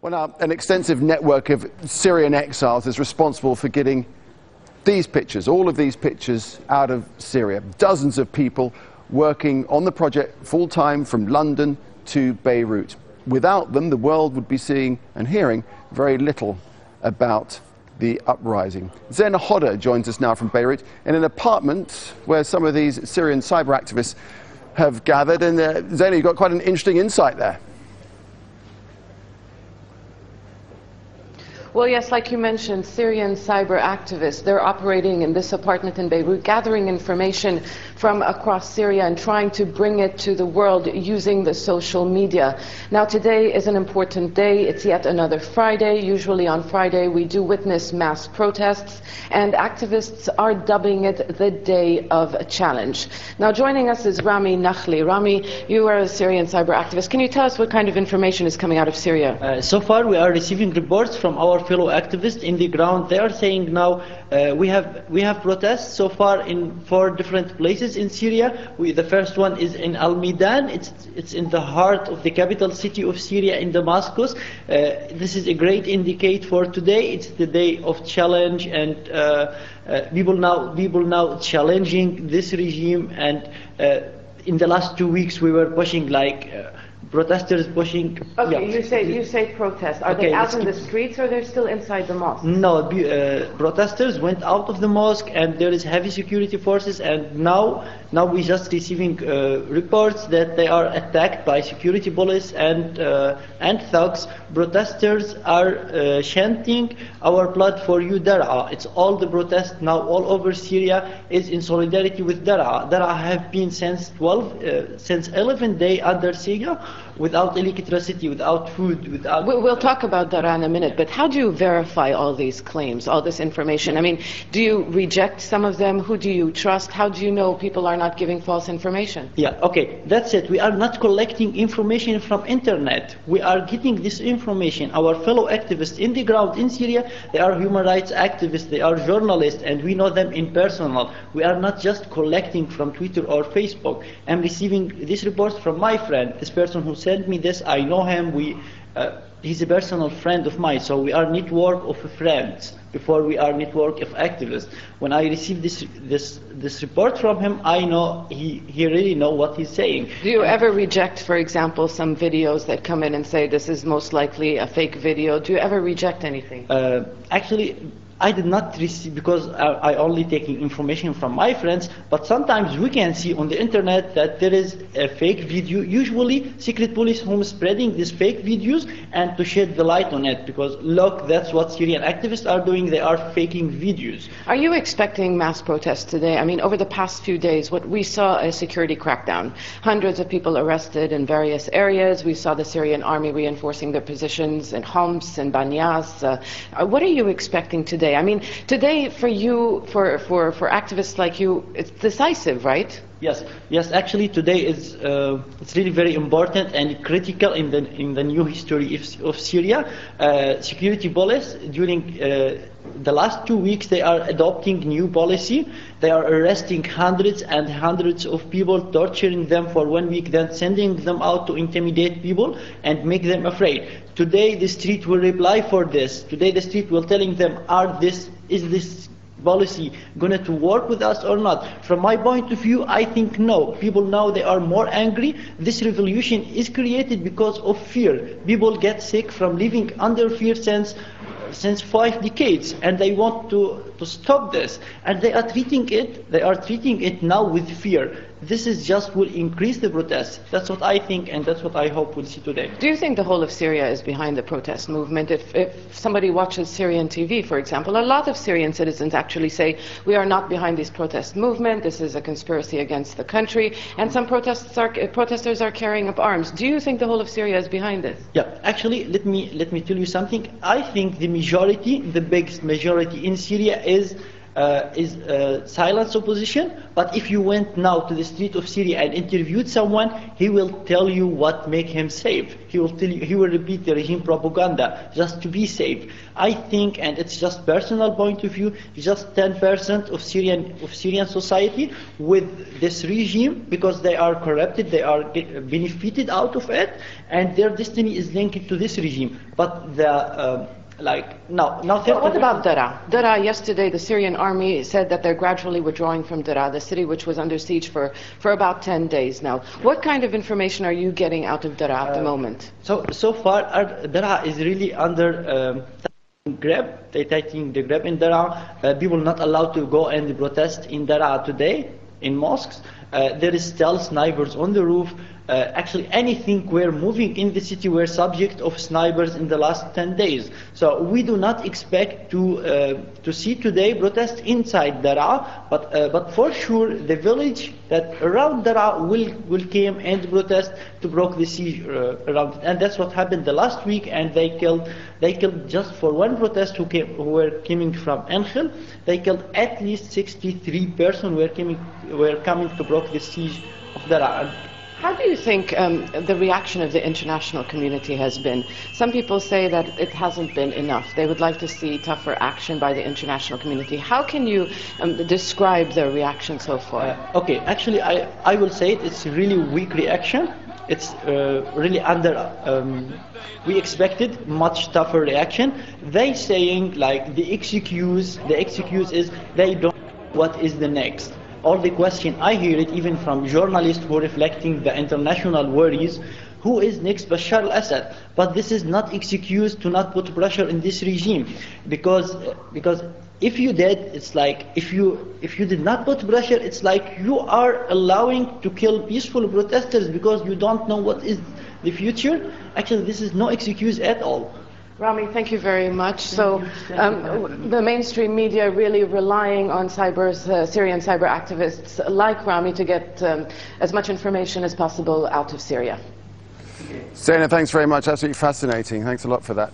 Well, now, an extensive network of Syrian exiles is responsible for getting these pictures, all of these pictures, out of Syria. Dozens of people working on the project full-time from London to Beirut. Without them, the world would be seeing and hearing very little about the uprising. Zeina Khodr joins us now from Beirut in an apartment where some of these Syrian cyber activists have gathered. And Zeina, you've got quite an interesting insight there. Well, yes, like you mentioned, Syrian cyber activists, they're operating in this apartment in Beirut, gathering information from across Syria and trying to bring it to the world using the social media. Now, today is an important day. It's yet another Friday. Usually on Friday, we do witness mass protests, and activists are dubbing it the Day of Challenge. Now, joining us is Rami Nakhle. Rami, you are a Syrian cyber activist. Can you tell us what kind of information is coming out of Syria? So far, we are receiving reports from our fellow activists in the ground. They are saying now we have protests so far in 4 different places in Syria. The first one is in Al Midan. It's in the heart of the capital city of Syria, in Damascus. This is a great indicate for today. It's the day of challenge, and people now challenging this regime. And in the last 2 weeks, we were pushing protesters pushing. Okay, yeah. you say protest. Are they out in the streets, or they're still inside the mosque? No, protesters went out of the mosque, and there is heavy security forces. And now we just receiving reports that they are attacked by security police and thugs. Protesters are chanting, "Our blood for you, Dar'a." It's all the protest now all over Syria is in solidarity with Dar'a. Dar'a have been since 11 days under Syria, without electricity, without food, without... We'll talk about Dar'a in a minute, but how do you verify all these claims, all this information? I mean, do you reject some of them? Who do you trust? How do you know people are not giving false information? Yeah, okay, that's it. We are not collecting information from internet. We are getting this information. Our fellow activists in the ground in Syria, they are human rights activists, they are journalists, and we know them in personal. We are not just collecting from Twitter or Facebook. I'm receiving these reports from my friend, this person who sent me this. I know him. He's a personal friend of mine, so we are network of friends before we are network of activists. When I receive this report from him, I know he really know what he's saying. Do you ever reject, for example, some videos that come in and say this is most likely a fake video? Do you ever reject anything? Actually, I did not receive, because I only taking information from my friends, but sometimes we can see on the internet that there is a fake video, usually secret police who is spreading these fake videos and to shed the light on it, because look, that's what Syrian activists are doing, they are faking videos. Are you expecting mass protests today? I mean, over the past few days, what we saw a security crackdown. Hundreds of people arrested in various areas. We saw the Syrian army reinforcing their positions in Homs and Banyas. What are you expecting today? I mean, today for you, for activists like you, it's decisive, right? Yes. Actually, today is it's really very important and critical in the new history of Syria. Security police during the last 2 weeks, they are adopting new policy. They are arresting hundreds and hundreds of people, torturing them for 1 week, then sending them out to intimidate people and make them afraid. Today, the street will reply for this. Today, the street will telling them, is this policy going to work with us or not? From my point of view, I think no. People now, they are more angry. This revolution is created because of fear. People get sick from living under fear since 5 decades, and they want to stop this, and they are treating it now with fear. This is just will increase the protests. That's what I think, and that's what I hope we'll see today. Do you think the whole of Syria is behind the protest movement? If somebody watches Syrian TV, for example, a lot of Syrian citizens actually say, we are not behind this protest movement, this is a conspiracy against the country, and some protesters are carrying up arms. Do you think the whole of Syria is behind this? Yeah, actually, let me tell you something. I think the biggest majority in Syria is silence opposition, but if you went now to the street of Syria and interviewed someone, he will tell you what make him safe. He will tell you, he will repeat the regime propaganda just to be safe. I think, and it's just personal point of view, just 10% of Syrian society with this regime, because they are corrupted, they are benefited out of it, and their destiny is linked to this regime. But the What about Daraa? Daraa, yesterday the Syrian army said that they're gradually withdrawing from Daraa, the city which was under siege for about 10 days now. What kind of information are you getting out of Daraa at the moment? So far, Daraa is really under grab. They're taking the grab in Daraa. People not allowed to go and protest in Daraa today in mosques. There is still snipers on the roof. Actually, anything we're moving in the city were subject of snipers in the last 10 days. So we do not expect to see today protests inside Daraa, but for sure the village that around Daraa will came and protest to break the siege around it. And that's what happened the last week. And they killed just for one protest who were coming from Enkhil. They killed at least 63 persons were coming to break the siege of Daraa. How do you think the reaction of the international community has been? Some people say that it hasn't been enough. They would like to see tougher action by the international community. How can you describe their reaction so far? Okay, actually I will say it's really weak reaction. It's really under, we expected much tougher reaction. They saying like the excuse is they don't know what is the next. All the question, I hear it even from journalists who are reflecting the international worries, who is next Bashar al-Assad? But this is not excuse to not put pressure in this regime, because if you did, it's like if you did not put pressure, it's like you are allowing to kill peaceful protesters because you don't know what is the future. Actually, this is no excuse at all. Rami, thank you very much. So the mainstream media really relying on Syrian cyber activists like Rami to get as much information as possible out of Syria. Zeina, thanks very much. Absolutely fascinating. Thanks a lot for that.